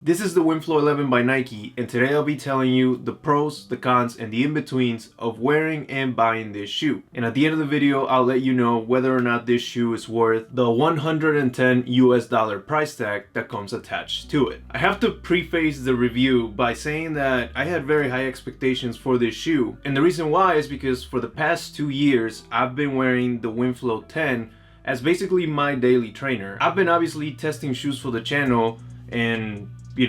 This is the Winflo 11 by Nike, and today I'll be telling you the pros, the cons, and the in-betweens of wearing and buying this shoe. And at the end of the video, I'll let you know whether or not this shoe is worth the $110 US price tag that comes attached to it. I have to preface the review by saying that I had very high expectations for this shoe, and the reason why is because for the past 2 years, I've been wearing the Winflo 10 as basically my daily trainer. I've been obviously testing shoes for the channel and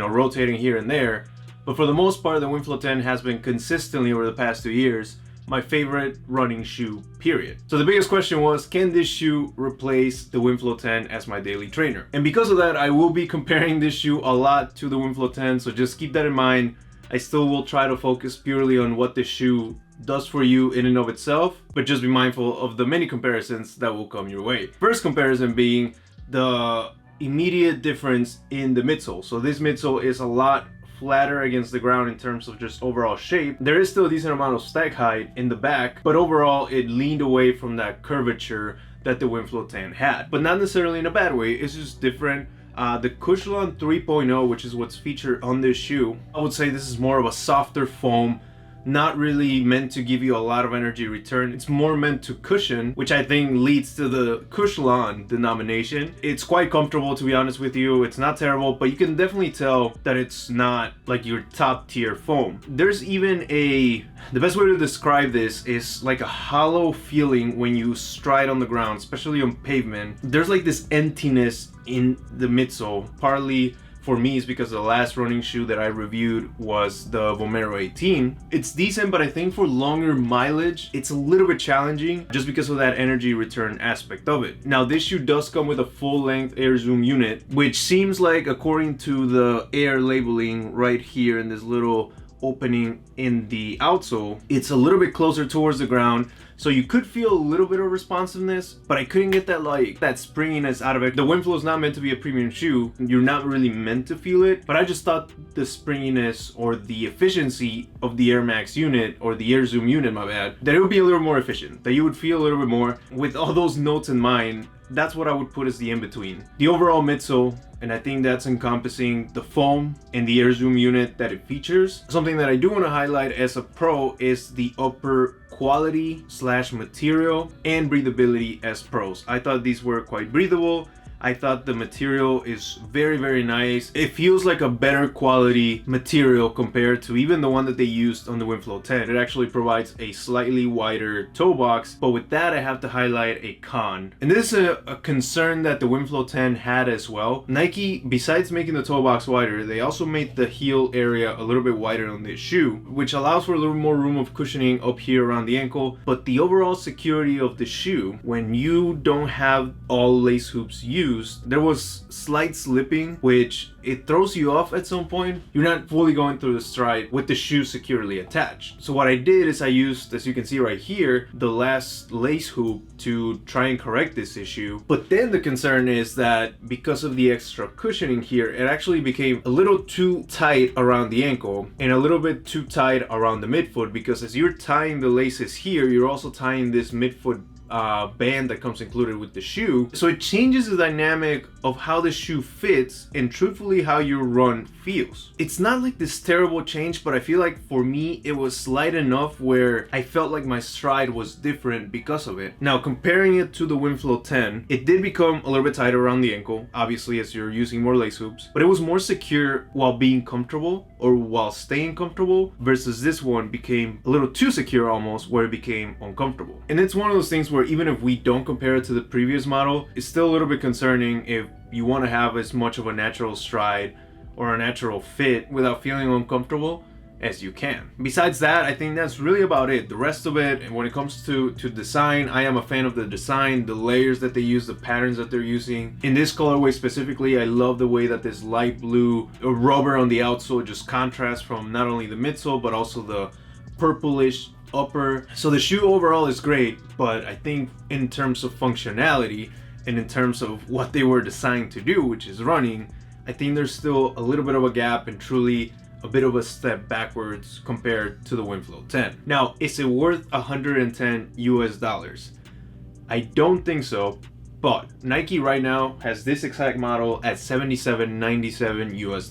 rotating here and there, but for the most part the Winflo 10 has been consistently over the past 2 years my favorite running shoe, period. So the biggest question was, can this shoe replace the Winflo 10 as my daily trainer? And because of that, I will be comparing this shoe a lot to the Winflo 10, so just keep that in mind. I still will try to focus purely on what this shoe does for you in and of itself, but just be mindful of the many comparisons that will come your way. First comparison being the immediate difference in the midsole. So this midsole is a lot flatter against the ground in terms of just overall shape. There is still a decent amount of stack height in the back, but overall it leaned away from that curvature that the Winflo 10 had, but not necessarily in a bad way. It's just different. The Cushioned 3.0, which is what's featured on this shoe, I would say this is more of a softer foam, not really meant to give you a lot of energy return. It's more meant to cushion, which I think leads to the Cushioned denomination. It's quite comfortable, to be honest with you. It's not terrible, but you can definitely tell that it's not like your top tier foam. There's even the best way to describe this is like a hollow feeling when you stride on the ground, especially on pavement. There's like this emptiness in the midsole. Partly for me is because the last running shoe that I reviewed was the Vomero 18. It's decent, but I think for longer mileage, it's a little bit challenging just because of that energy return aspect of it. Now, this shoe does come with a full-length air zoom unit, which seems like, according to the air labeling right here in this little opening in the outsole, it's a little bit closer towards the ground, so you could feel a little bit of responsiveness, but I couldn't get that springiness out of it. The Winflo is not meant to be a premium shoe. You're not really meant to feel it, but I just thought the springiness or the efficiency of the Air Max unit, or the Air Zoom unit, my bad, that it would be a little more efficient, that you would feel a little bit more. With all those notes in mind, that's what I would put as the in-between. The overall midsole, and I think that's encompassing the foam and the Air Zoom unit that it features. Something that I do want to highlight as a pro is the upper quality / material and breathability as pros. I thought these were quite breathable. I thought the material is very, very nice. It feels like a better quality material compared to even the one that they used on the Winflo 10. It actually provides a slightly wider toe box, but with that I have to highlight a con. And this is a concern that the Winflo 10 had as well. Nike, besides making the toe box wider, they also made the heel area a little bit wider on this shoe, which allows for a little more room of cushioning up here around the ankle. But the overall security of the shoe, when you don't have all lace hoops used, there was slight slipping, which it throws you off at some point. You're not fully going through the stride with the shoe securely attached. So what I did is I used, as you can see right here, the last lace hoop to try and correct this issue. But then the concern is that because of the extra cushioning here, it actually became a little too tight around the ankle and a little bit too tight around the midfoot, because as you're tying the laces here, you're also tying this midfoot band that comes included with the shoe. So it changes the dynamic of how the shoe fits and truthfully how your run feels. It's not like this terrible change, but I feel like for me it was slight enough where I felt like my stride was different because of it. Now, comparing it to the Winflo 10, it did become a little bit tighter around the ankle, obviously as you're using more lace hoops, but it was more secure while being comfortable, or while staying comfortable, versus this one became a little too secure almost, where it became uncomfortable. And it's one of those things where even if we don't compare it to the previous model, it's still a little bit concerning if you want to have as much of a natural stride or a natural fit without feeling uncomfortable as you can. Besides that, I think that's really about it. The rest of it, and when it comes to design, I am a fan of the design, the layers that they use, the patterns that they're using. In this colorway specifically, I love the way that this light blue rubber on the outsole just contrasts from not only the midsole but also the purplish upper. So the shoe overall is great, but I think in terms of functionality and in terms of what they were designed to do, which is running, I think there's still a little bit of a gap and truly a bit of a step backwards compared to the Winflo 10. Now, is it worth $110 US? I don't think so, But Nike right now has this exact model at $77.97 US.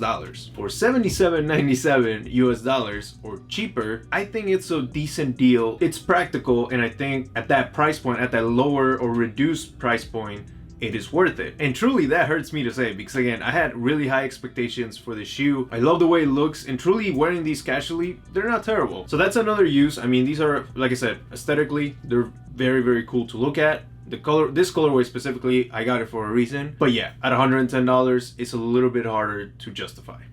For $77.97 US or cheaper, I think it's a decent deal. It's practical, and I think at that price point, at that lower or reduced price point, it is worth it. And truly, that hurts me to say, because again, I had really high expectations for the shoe. I love the way it looks, and truly wearing these casually, they're not terrible. So that's another use. I mean, these are, like I said, aesthetically, they're very, very cool to look at. The color, this colorway specifically, I got it for a reason. But yeah, at $110, it's a little bit harder to justify.